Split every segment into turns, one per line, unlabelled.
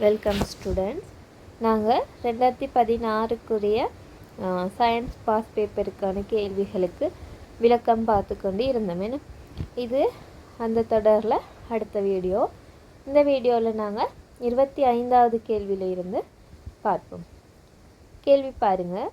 Welcome students. நாங்கள் 2016க்குரிய science pass பேப்பருக்கான கேள்விகளுக்கு விளக்கம் பார்த்து கொண்டு இருந்தோம். இது அந்த தொடரில் அடுத்த வீடியோ. இந்த வீடியோவில் நாங்கள் 25வது கேள்வியில் இருந்து பார்ப்போம். கேள்வி பாருங்கள்.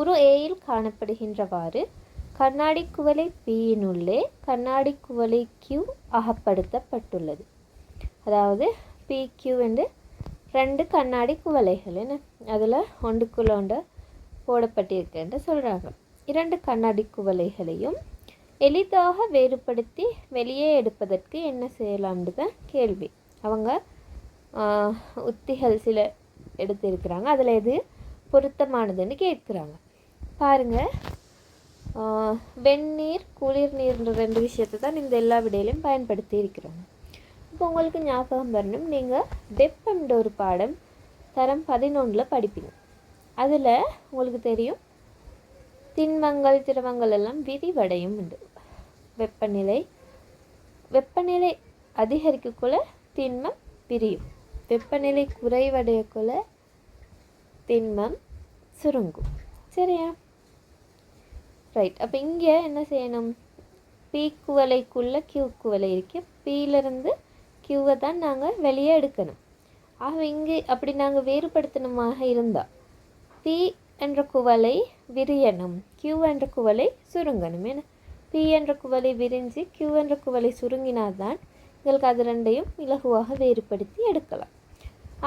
ஒரு ஏயில் காணப்படுகின்றவாறு கண்ணாடி குவளை பியினுள்ளே கண்ணாடி குவளை Q அகப்படுத்தப்பட்டுள்ளது. அதாவது PQ என்று 2 கண்ணாடி குவளைகள் அதில் ஒன்றுக்குள்ள ஒன்று போடப்பட்டிருக்குன்னு சொல்கிறாங்க. 2 கண்ணாடி குவளைகளையும் எளிதாக வேறுபடுத்தி வெளியே எடுப்பதற்கு என்ன செய்யலாம்னு தான் கேள்வி. அவங்க உத்திகள் சில எடுத்திருக்கிறாங்க. அதில் எது பொருத்தமானதுன்னு கேட்குறாங்க. பாருங்கள், வெந்நீர் குளிர் நீர்ன்ற 2 விஷயத்தை தான் இந்த எல்லா விடையிலையும் பயன்படுத்தி இருக்கிறாங்க. இப்போ உங்களுக்கு ஞாபகம் வரணும், நீங்கள் வெப்பம்ன்ற ஒரு பாடம் தரம் 11 படிப்பீங்க. அதில் உங்களுக்கு தெரியும் திண்மங்கள் திரவங்கள் எல்லாம் விரிவடையும் உண்டு. வெப்பநிலை அதிகரிக்கக்குள்ள திண்மம் விரியும், வெப்பநிலை குறைவடையக்குள்ள திண்மம் சுருங்கும். சரியா? ரைட். அப்போ இங்கே என்ன செய்யணும்? பி குவளைக்குள்ளே Q குவளை இருக்கு. பியிலிருந்து Qவை தான் நாங்கள் வெளியே எடுக்கணும். ஆக இங்கே அப்படி நாங்கள் வேறுபடுத்தணுமாக இருந்தால் P என்ற குவளை விரியணும், Q என்ற குவளை சுருங்கணும். ஏன்னா P என்ற குவளை விரிஞ்சு Q என்ற குவளை சுருங்கினால்தான் எங்களுக்கு அது ரெண்டையும் இலகுவாக வேறுபடுத்தி எடுக்கலாம்.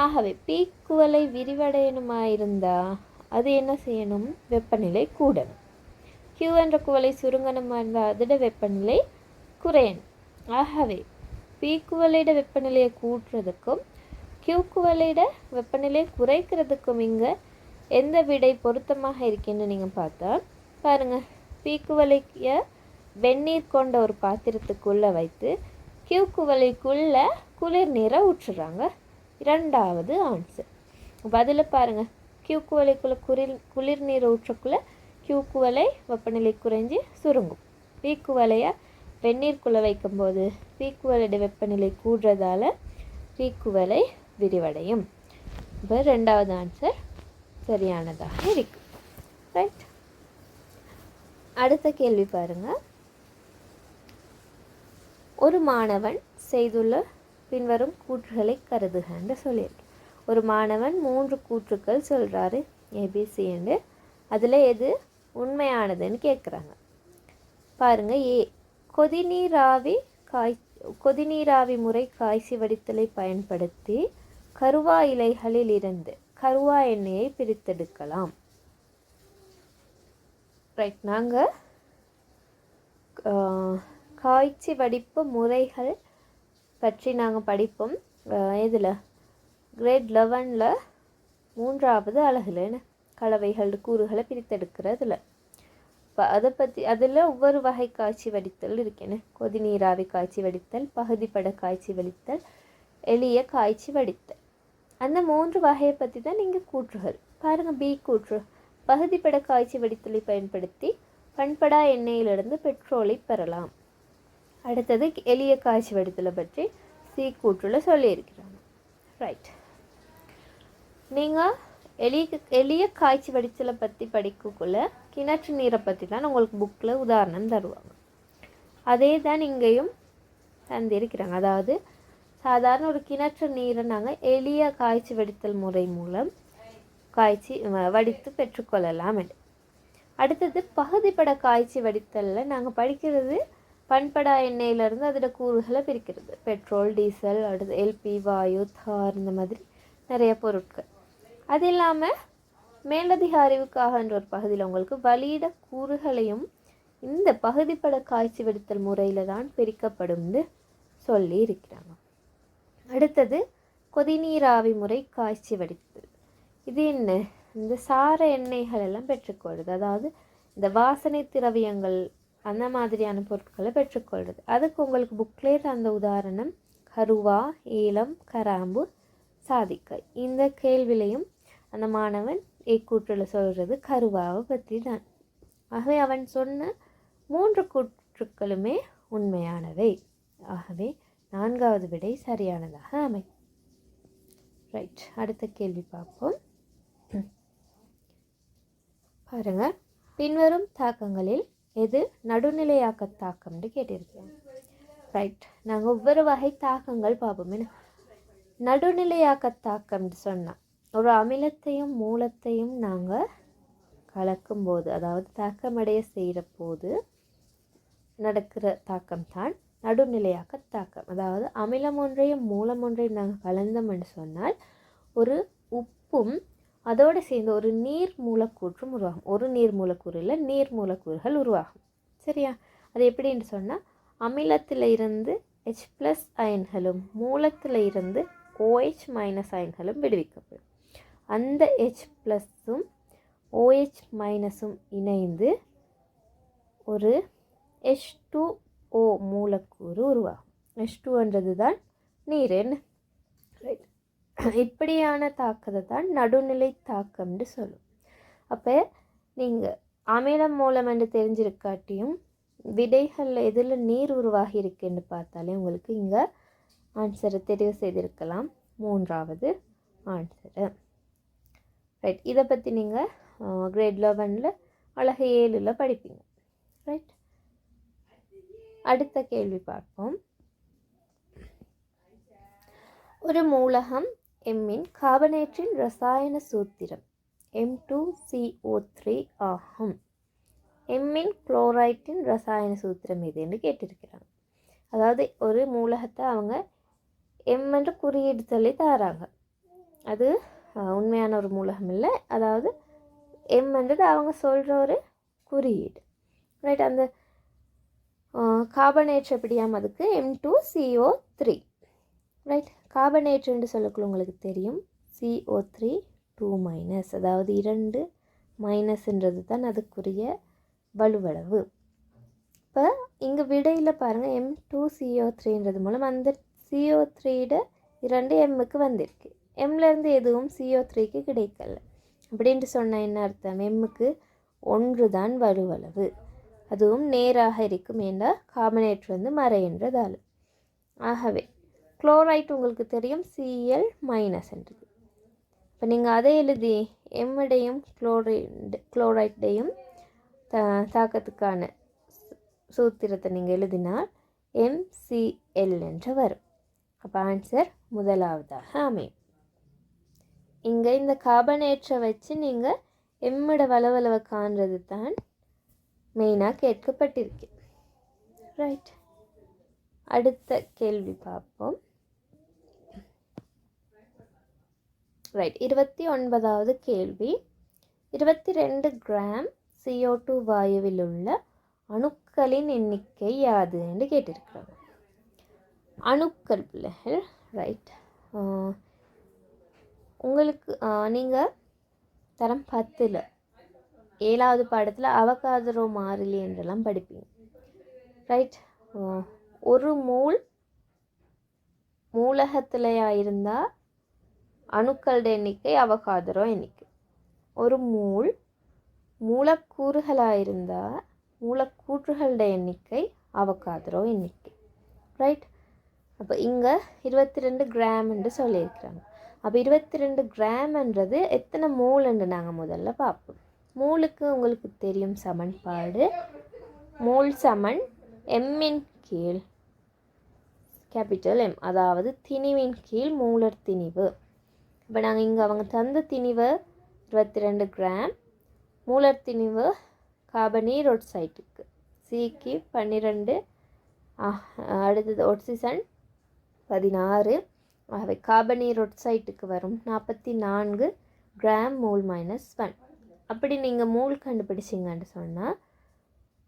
ஆகவே P குவளை விரிவடையணுமாக இருந்தால் அது என்ன செய்யணும்? வெப்பநிலை கூடணும். Q என்ற குவளை சுருங்கணுமா இருந்தால் அதோட வெப்பநிலை குறையணும். ஆகவே P குவளையோட வெப்பநிலையை கூட்டுறதுக்கும் Q குவளையோட வெப்பநிலையை குறைக்கிறதுக்கும் இங்கே எந்த விடை பொருத்தமாக இருக்குன்னு நீங்கள் பார்த்தா பாருங்கள். P குவளையை வெந்நீர் கொண்ட ஒரு பாத்திரத்துக்குள்ளே வைத்து Q குவளைக்குள்ளே குளிர் நீரை ஊற்றுறாங்க. 2வது ஆன்சர். பதில் பாருங்கள், Q குவளைக்குள்ளே குளிர் நீரை ஊற்றக்குள்ளே Q குவளை வெப்பநிலை குறைஞ்சி சுருங்கும். P குவளையை வெந்நீர்க்குள்ளே வைக்கும்போது P குவளையோட வெப்பநிலை கூடுறதால P குவளை விரிவடையும். இப்போ 2வது ஆன்சர் சரியானதாக இருக்கு. ரைட். அடுத்த கேள்வி பாருங்கள். ஒரு மாணவன் செய்துள்ள பின்வரும் கூற்றுகளை கருதுகன்னு சொல்லியிருக்கேன். ஒரு மாணவன் 3 கூற்றுக்கள் சொல்கிறாரு ABCன்னு. அதில் எது உண்மையானதுன்னு கேட்குறாங்க. பாருங்கள். A, கொதிநீராவி முறை காய்ச்சி வடித்தலை பயன்படுத்தி கருவா இலைகளில் இருந்து கருவா எண்ணெயை பிரித்தெடுக்கலாம். ரைட். நாங்கள் காய்ச்சி வடிப்பு முறைகள் பற்றி நாங்கள் படிப்போம். இதில் கிரேட் 11 3வது அலகுல கலவைகள் கூறுகளை பிரித்தெடுக்கிறதுல அதை பற்றி அதில் ஒவ்வொரு வகை காய்ச்சி வடித்தல் இருக்கேன்னு. கொதிநீராவி காய்ச்சி வடித்தல், பகுதிப்பட காய்ச்சி வடித்தல், எளிய காய்ச்சி வடித்தல். அந்த 3 வகையை பற்றி தான் நீங்கள் கூற்றுகள் பாருங்கள். B கூற்று, பகுதிப்பட காய்ச்சி வடித்தலை பயன்படுத்தி பண்படா எண்ணெயிலிருந்து பெட்ரோலை பெறலாம். அடுத்தது எளிய காய்ச்சி வடித்தலை பற்றி C கூற்றில் சொல்லியிருக்கிறாங்க. ரைட். நீங்கள் எளிய காய்ச்சி வடித்தலை பற்றி படிக்கக்குள்ள கிணற்று நீரை பற்றி தான் உங்களுக்கு புக்கில் உதாரணம் தருவாங்க. அதே தான் இங்கேயும் தந்திருக்கிறாங்க. அதாவது சாதாரண ஒரு கிணற்று நீரை நாங்கள் எளிய காய்ச்சி வடித்தல் முறை மூலம் காய்ச்சி வடித்து பெற்றுக்கொள்ளலாம். அடுத்தது பகுதிப்பட காய்ச்சி வடித்தலில் நாங்கள் படிக்கிறது பண்படா எண்ணெயிலேருந்து அதோட கூறுகளை பிரிக்கிறது. பெட்ரோல், டீசல், அடுத்து LP, வாயு, தார், இந்த மாதிரி நிறைய பொருட்கள். அது இல்லாமல் மேலதிக அறிவுக்காகன்ற ஒரு பகுதியில் உங்களுக்கு வலியிட கூறுகளையும் இந்த பகுதிப்பட காய்ச்சி வடித்தல் முறையில் தான் பிரிக்கப்படும்னு சொல்லி இருக்கிறாங்க. அடுத்தது கொதிநீராவி முறை காய்ச்சி வடித்தல். இது என்ன? இந்த சார எண்ணெய்கள் எல்லாம் பெற்றுக்கொள்வது, அதாவது இந்த வாசனை திரவியங்கள் அந்த மாதிரியான பொருட்களை பெற்றுக்கொள்வது. அதுக்கு உங்களுக்கு புக்லேயே அந்த உதாரணம் கருவா, ஏலம், கராம்பு, சாதிக்காய். இந்த கேள்விலையும் அந்த மாணவன் கூற்றில் சொல்கிறது கருவாவை பற்றி தான். ஆகவே அவன் சொன்ன 3 கூற்றுக்களுமே உண்மையானவை. ஆகவே 4வது விடை சரியானதாக அமையும். ரைட், அடுத்த கேள்வி பார்ப்போம். பாருங்க, பின்வரும் தாக்கங்களில் எது நடுநிலையாக்க தாக்கம்னு கேட்டிருக்கோம். ரைட், நாங்கள் ஒவ்வொரு வகை தாக்கங்கள் பார்ப்போம். நடுநிலையாக்க தாக்கம்னு சொன்னால் ஒரு அமிலத்தையும் மூலத்தையும் நாங்கள் கலக்கும்போது, அதாவது தாக்கமடைய செய்கிற போது நடக்கிற தாக்கம் தான் நடுநிலையாக்க தாக்கம். அதாவது அமிலம் ஒன்றையும் மூலம் ஒன்றையும் நாங்கள் கலந்தோம்னு சொன்னால் ஒரு உப்பும் அதோடு சேர்ந்து ஒரு நீர் மூலக்கூற்றும் உருவாகும். ஒரு நீர் மூலக்கூறு இல்லை, நீர் மூலக்கூறுகள் உருவாகும். சரியா? அது எப்படின்னு சொன்னால், அமிலத்தில் இருந்து H+ அயன்களும் மூலத்தில் இருந்து OH- அயன்களும் விடுவிக்கப்படும். அந்த H+ம் OH- இணைந்து ஒரு H2O மூலக்கூறு உருவாகும். H2ன்றது தான் நீர். என்ன? ரைட், இப்படியான தாக்கத்தை தான் நடுநிலை தாக்கம்னு சொல்லும். அப்போ நீங்கள் அமிலம் மூலம் என்று தெரிஞ்சிருக்காட்டியும் விடைகளில் எதில் நீர் உருவாகி இருக்குன்னு பார்த்தாலே உங்களுக்கு இங்கே ஆன்சரை தெரிவு செய்திருக்கலாம். 3வது ஆன்சரு. ரைட், இதை பற்றி நீங்கள் கிரேட் 11 அழகு 7 படிப்பீங்க. ரைட், அடுத்த கேள்வி பார்ப்போம். ஒரு மூலகம் எம்மின் கார்பனேற்றின் ரசாயன சூத்திரம் M2CO3 ஆகும். எம்மின் குளோரைட்டின் ரசாயன சூத்திரம் எதுன்னு கேட்டிருக்கிறாங்க. அதாவது ஒரு மூலகத்தை அவங்க எம் என்று குறியீடு சொல்லி தராங்க. அது உண்மையான ஒரு மூலகம் இல்லை, அதாவது எம் என்றது அவங்க சொல்கிற ஒரு குறியீடு. ரைட், அந்த கார்பனேட் எப்படியாம், அதுக்கு M2CO3. ரைட், கார்பனேட்னு சொல்லக்குள்ள உங்களுக்கு தெரியும் CO3 2-, அதாவது 2 மைனஸ்ன்றது தான் அதுக்குரிய வலுவளவு. இப்போ இங்கே விடையில் பாருங்கள், M2CO3ன்றது மூலம் அந்த CO3 2 எம்முக்கு வந்திருக்கு. எம்லேருந்து எதுவும் CO3க்கு கிடைக்கல. அப்படின்ட்டு சொன்னால் என்ன அர்த்தம்? எம்முக்கு 1 தான் வலுவளவு, அதுவும் நேராக இருக்கும். ஏன்னா கார்பனேட் மறைன்றதால். ஆகவே குளோரைட் உங்களுக்கு தெரியும் Cl-என்றது. இப்போ நீங்கள் அதை எழுதி எம்முடையும் குளோரைட்டையும் தாக்கத்துக்கான சூத்திரத்தை நீங்கள் எழுதினால் MCl என்று வரும். அப்போ ஆன்சர் முதலாவதாக அமையும். இங்கே இந்த கார்பனேட்டை வச்சு நீங்கள் எம்மோட வளவளவை காண்றது தான் மெயினாக கேட்கப்பட்டிருக்கு. ரைட், அடுத்த கேள்வி பார்ப்போம். ரைட், 29வது கேள்வி. 22 கிராம் CO2 வாயுவில் உள்ள அணுக்களின் எண்ணிக்கை யாது என்று கேட்டிருக்கிறாங்க. அணுக்கள் பிள்ளைகள். ரைட், உங்களுக்கு நீங்கள் தரம் 10 7வது பாடத்தில் அவகாதரோ மாறிலி என்றெல்லாம் படிப்பீங்க. ரைட், ஒரு மூலகத்திலையா இருந்தால் அணுக்களோட எண்ணிக்கை அவகாதரோ எண்ணிக்கை. ஒரு மூலக்கூறுகளாக இருந்தால் மூலக்கூற்றுகளோட எண்ணிக்கை அவகாதரோ எண்ணிக்கை. ரைட், அப்போ இங்கே 22 கிராம் என்று சொல்லியிருக்கிறாங்க. அப்போ 22 கிராம்ன்றது எத்தனை மோல்ன்னு நாங்கள் முதல்ல பார்ப்போம். மோலுக்கு உங்களுக்கு தெரியும் சமன்பாடு. மோல் சமன் எம்மின் கீழ் கேபிட்டல் M, அதாவது திணிவின் கீழ் மூலர் திணிவு. இப்போ நாங்கள் இங்கே அவங்க தந்த திணிவு 22 கிராம், மூலர் திணிவு கார்பனீரொட்சைட்டுக்கு சிக்கு 12, அடுத்தது ஒட்சிசன் 16. ஆகவே கார்பனீரொட்சைட்டுக்கு வரும் 44 கிராம் மோல் -1. அப்படி நீங்கள் மோல் கண்டுபிடிச்சிங்கன்னு சொன்னால்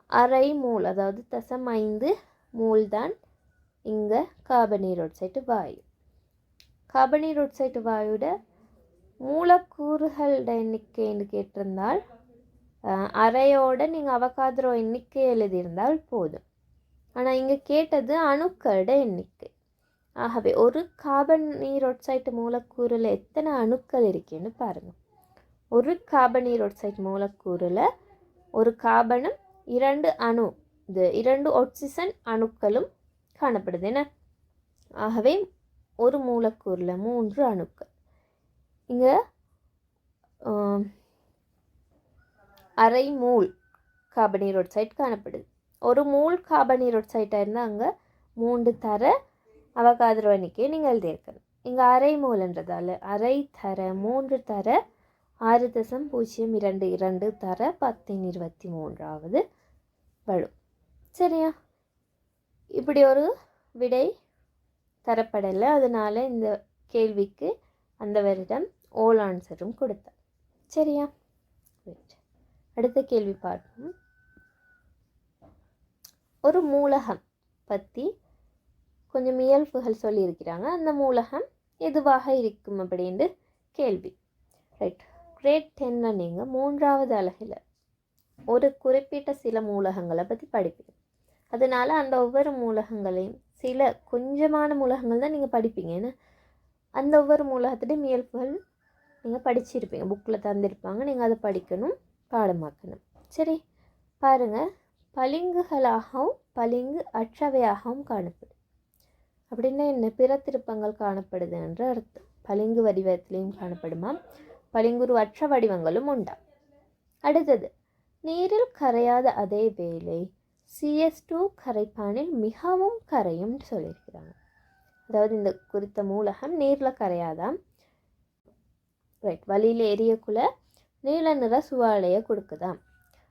அரை மோல், அதாவது 0.5 மோல் தான் இங்கே கார்பனீரொட்சைட்டு வாயு. கார்பனீரொட்சைட்டு வாயுட மூலக்கூறுகளோட எண்ணிக்கைன்னு கேட்டிருந்தால் அரையோட நீங்கள் அவகாதரோ எண்ணிக்கை எழுதியிருந்தால் போதும். ஆனால் இங்கே கேட்டது அணுக்களோட எண்ணிக்கை. ஆகவே ஒரு கார்பனீரொட்சைட்டு மூலக்கூறில் எத்தனை அணுக்கள் இருக்குன்னு பாருங்கள். ஒரு கார்பனீரொட்சைட்டு மூலக்கூறில் ஒரு கார்பனும் 2 அணு, இது 2 ஒட்சிசன் அணுக்களும் காணப்படுது. என்ன ஆகவே ஒரு மூலக்கூறில் 3 அணுக்கள். இங்கே அரை மூல் கார்பனீரோட்சைட் காணப்படுது. ஒரு மூல் கார்பனீரோட்சைட்டாக இருந்தால் அங்கே 3 தர அவகாதிரோ எண்ணிக்கையை நீங்கள் எழுதியிருக்கணும். இங்கே அரை மூலன்றதால் அரை தர 3 தர 6.022 தர 1023 வரும். சரியா? இப்படி ஒரு விடை தரப்படலை. அதனால் இந்த கேள்விக்கு அந்த வருடம் ஓல் ஆன்சரும் கொடுத்தார். சரியா? அடுத்த கேள்வி பார்ப்போம். ஒரு மூலகம் பற்றி கொஞ்சம் இயல்புகள் சொல்லியிருக்கிறாங்க. அந்த மூலகம் எதுவாக இருக்கும் அப்படின்ட்டு கேள்வி. ரைட். கிரேட் 10 நீங்கள் 3வது அலகில் ஒரு குறிப்பிட்ட சில மூலகங்களை பற்றி படிப்பீங்க. அதனால் அந்த ஒவ்வொரு மூலகங்களையும் சில கொஞ்சமான மூலகங்கள் தான் நீங்கள் படிப்பீங்க. ஏன்னா அந்த ஒவ்வொரு மூலகத்துடையும் இயல்புகள் நீங்கள் படிச்சிருப்பீங்க, புக்கில் தந்திருப்பாங்க. நீங்கள் அதை படிக்கணும், பாடமாக்கணும். சரி, பாருங்கள். பளிங்குகளாகவும் பளிங்கு அற்றவையாகவும் காணப்படும். அப்படின்னா என்ன? பிற திருப்பங்கள் காணப்படுது என்ற அர்த்தம். பளிங்கு வடிவத்திலையும் காணப்படுமா, பளிங்குரு அற்ற வடிவங்களும் உண்டா. அடுத்தது, நீரில் கரையாத அதே வேளை CS2 கரைப்பானில் மிகவும் கரையும் சொல்லியிருக்கிறாங்க. அதாவது இந்த குறித்த மூலகம் நீரில் கரையாதாம். ரைட். வழியில் எரியக்குள்ள நீல நிற சுவாலையை கொடுக்குதாம்.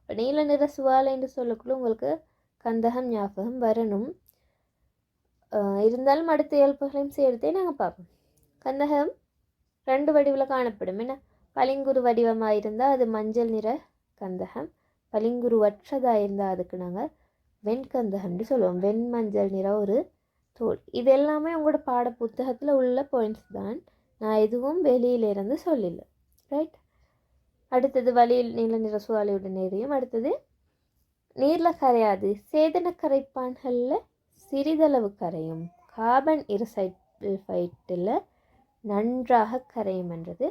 இப்போ நீல நிற சுவாலைன்னு சொல்லக்குள்ள உங்களுக்கு கந்தகம் ஞாபகம் வரணும். இருந்தாலும் அடுத்த இயல்புகளையும் சேர்த்தே நாங்கள் பார்ப்போம். கந்தகம் 2 வடிவில் காணப்படும். என்ன? பளிங்குரு வடிவமாக இருந்தால் அது மஞ்சள் நிற கந்தகம், பளிங்குருவற்றதாக இருந்தால் அதுக்கு நாங்கள் வெண்கந்தகம்னு சொல்லுவோம். வெண் மஞ்சள் நிற ஒரு தோல். இது எல்லாமே உங்களோட பாட புத்தகத்தில் உள்ள பாயிண்ட்ஸ் தான். நான் எதுவும் வெளியிலிருந்து சொல்லல. ரைட். அடுத்தது, வழியில் நீல நிற சுவாலையுடன் எரியும். அடுத்தது, நீரில் கரையாது சேதன கரைப்பான்களில் சிறிதளவு கரையும், கார்பன் இருசல்ஃபைட்டில் நன்றாக கரையும் என்றது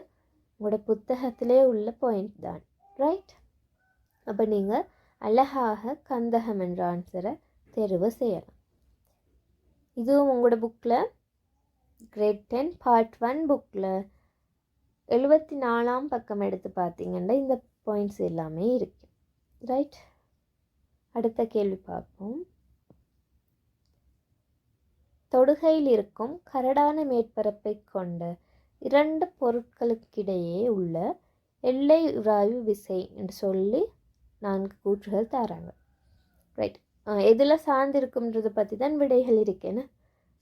உங்களோட புத்தகத்திலே உள்ள பாயிண்ட் தான். ரைட். அப்போ நீங்கள் அழகாக கந்தகம் என்ற ஆன்சரை தெரிவு செய்யலாம். இதுவும் உங்களோட புக்கில் கிரேட் 10 பார்ட் 1 புக்கில் 74ஆம் பக்கம் எடுத்து பார்த்தீங்கன்னா இந்த பாயிண்ட்ஸ் எல்லாமே இருக்கு. ரைட். அடுத்த கேள்வி பார்ப்போம். தொடுகையில் இருக்கும் கரடான மேற்பரப்பை கொண்ட 2 பொருட்களுக்கிடையே உள்ள எல்லை உராய்வு விசை என்று சொல்லி 4 கூற்றுகள் தராங்க. ரைட். எதில் சார்ந்திருக்கும்ன்றதை பற்றி தான் விடைகள் இருக்கேன்னு.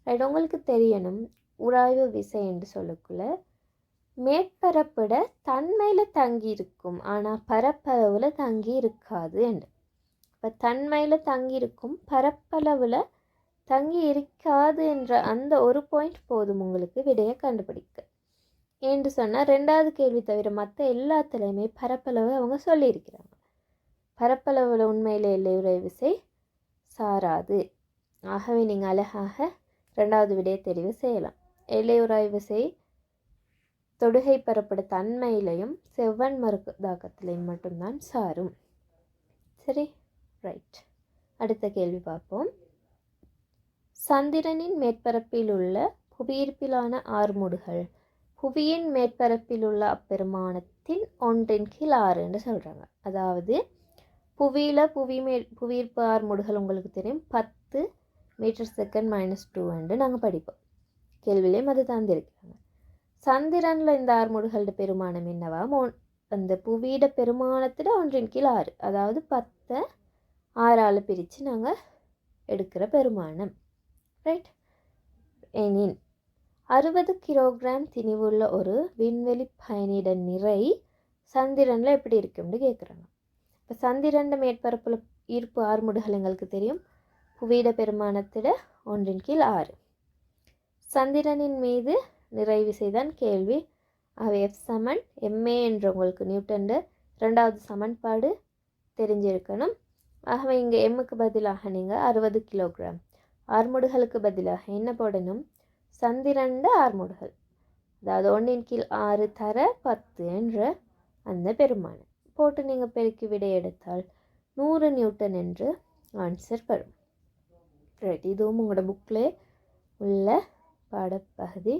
ரைட். உங்களுக்கு தெரியணும், உராய்வு விசை என்று சொல்லக்குள்ள மேற்பரப்பிட தன்மையில் தங்கி இருக்கும், ஆனால் பரப்பளவில் தங்கி இருக்காது என்று. இப்போ தன்மையில் தங்கி இருக்கும், பரப்பளவில் தங்கி இருக்காது என்ற அந்த ஒரு பாயிண்ட் போதும் உங்களுக்கு விடையை கண்டுபிடிக்க. என்று சொன்னால் 2வது கேள்வி தவிர மற்ற எல்லாத்துலேயுமே பரப்பளவு அவங்க சொல்லியிருக்கிறாங்க. பரப்பளவில் உண்மையில் எல்லை உராய்வு விசை சாராது. ஆகவே நீங்கள் அழகாக 2வது விடையை தெரிவு செய்யலாம். எல்லை உராய்வு விசை தொடுகை பரப்பட தன்மையிலையும் செவ்வன் மறுதாக்கத்திலையும் மட்டும்தான் சாரும். சரி, ரைட். அடுத்த கேள்வி பார்ப்போம். சந்திரனின் மேற்பரப்பில் உள்ள புவியீர்ப்பிலான ஆர்முடுகள் புவியின் மேற்பரப்பில் உள்ள அப்பெருமானத்தின் 1/6 என்று சொல்கிறாங்க. அதாவது புவியில் புவியீர்ப்பு ஆர்முடுகள் உங்களுக்கு தெரியும் 10 m/s-2 என்று நாங்கள் படிப்போம். கேள்வியிலையும் அது தந்திருக்கிறாங்க. சந்திரனில் இந்த ஆர்முடுகளோட பெருமானம் என்னவா? அந்த புவியிட பெருமானத்தில் 1/6, அதாவது 10 6ஆல் பிரித்து நாங்கள் எடுக்கிற பெருமானம். ரைட். எனின் 60 கிலோகிராம் திணிவுள்ள ஒரு விண்வெளி பயணிட நிறை சந்திரனில் எப்படி இருக்கும்னு கேட்குறாங்க. இப்போ சந்திரன் மேற்பரப்பில் ஈர்ப்பு ஆர்முடுகள் எங்களுக்கு தெரியும், புவியிட பெருமானத்திட 1/6. சந்திரனின் மீது நிறை விசைதான் கேள்வி. அவை F = ma என்ற உங்களுக்கு நியூட்டன் 2வது சமன்பாடு தெரிஞ்சிருக்கணும். ஆகவே இங்கே எம்முக்கு பதிலாக நீங்கள் 60 கிலோகிராம், ஆர்முடுகளுக்கு பதிலாக என்ன போடணும்? சந்திரன் ஆர்முடுகள், அதாவது 1/6 தர 10 என்ற அந்த பெருமானம் போட்டு நீங்கள் பெருக்கி விடை எடுத்தால் 100 நியூட்டன் என்று ஆன்சர் வரும். ரைட். இதுவும் உங்களோட புக்கில் உள்ள பாடப்பகுதி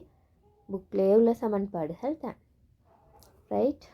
புக்லேயே உள்ள சமன்பாடுகள் தான். ரைட்.